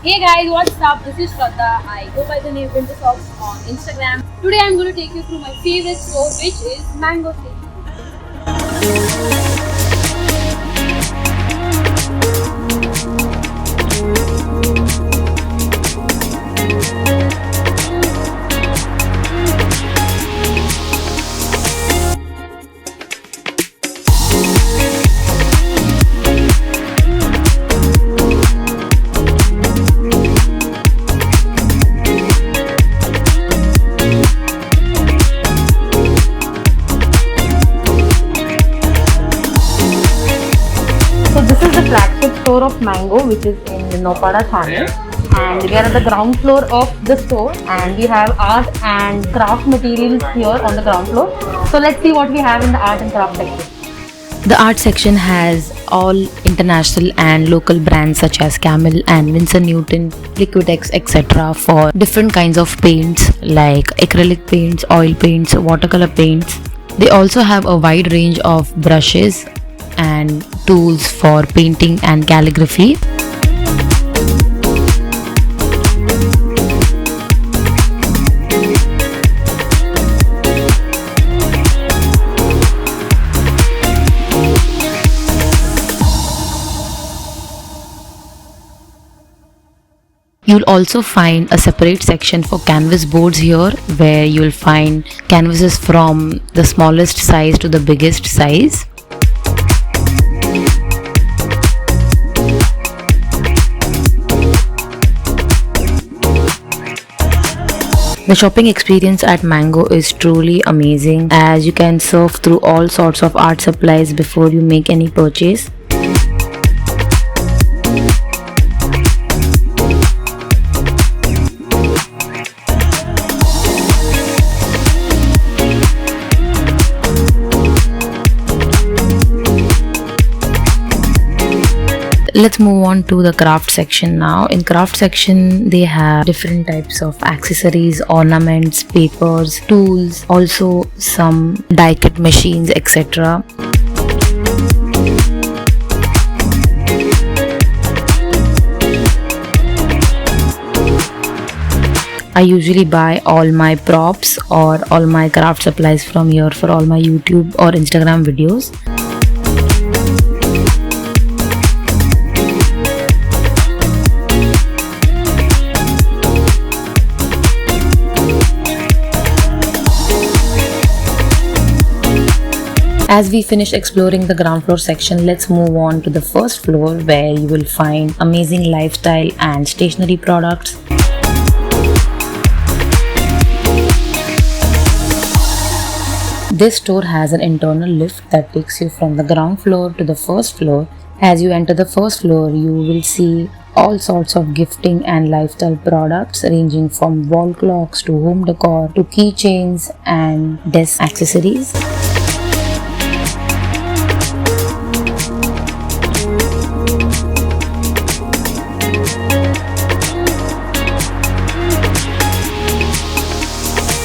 Hey guys, what's up? This is Shraddha. I go by the name Winter Socks on Instagram. Today I'm going to take you through my favorite store, which is Mango Stationery. So this is the flagship store of Mango, which is in Naupada, Thane, and we are at the ground floor of the store, and we have art and craft materials here on the ground floor. So let's see what we have in the art and craft section. The art section has all international and local brands such as Camel and Winsor Newton, Liquitex, etc. for different kinds of paints like acrylic paints, oil paints, watercolor paints. They also have a wide range of brushes and tools for painting and calligraphy. You'll also find a separate section for canvas boards here, where you'll find canvases from the smallest size to the biggest size. The shopping experience at Mango is truly amazing, as you can surf through all sorts of art supplies before you make any purchase. Let's move on to the craft section now. In craft section, they have different types of accessories, ornaments, papers, tools, also some die cut machines, etc. I usually buy all my props or all my craft supplies from here for all my YouTube or Instagram videos. As we finish exploring the ground floor section, let's move on to the first floor, where you will find amazing lifestyle and stationery products. This store has an internal lift that takes you from the ground floor to the first floor. As you enter the first floor, you will see all sorts of gifting and lifestyle products, ranging from wall clocks to home decor to keychains and desk accessories.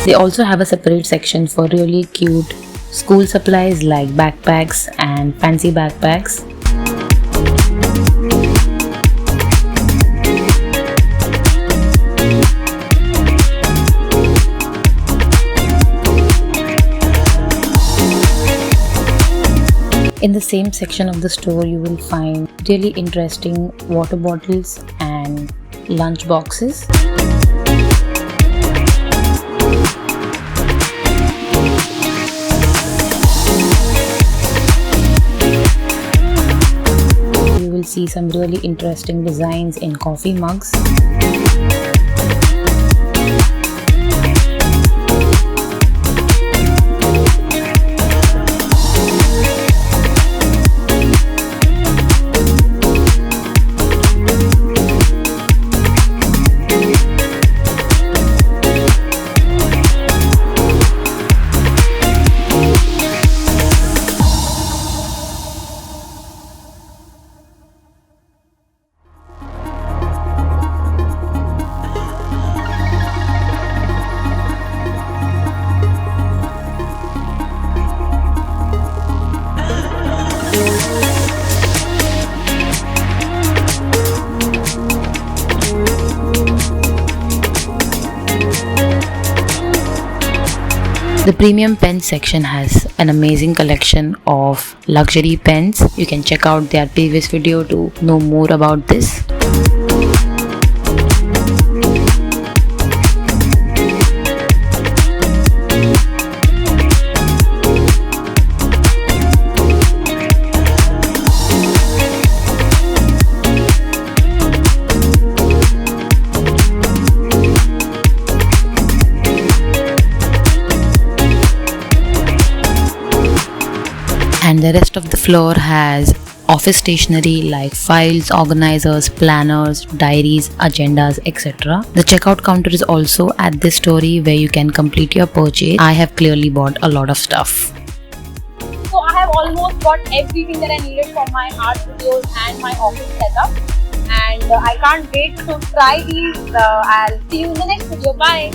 They also have a separate section for really cute school supplies like backpacks and fancy backpacks. In the same section of the store, you will find really interesting water bottles and lunch boxes. See some really interesting designs in coffee mugs. The premium pen section has an amazing collection of luxury pens. You can check out their previous video to know more about this. And the rest of the floor has office stationery like files, organizers, planners, diaries, agendas, etc. The checkout counter is also at this story where you can complete your purchase. I have clearly bought a lot of stuff. So I have almost got everything that I needed for my art videos and my office setup. And I can't wait to try these. I'll see you in the next video. Bye.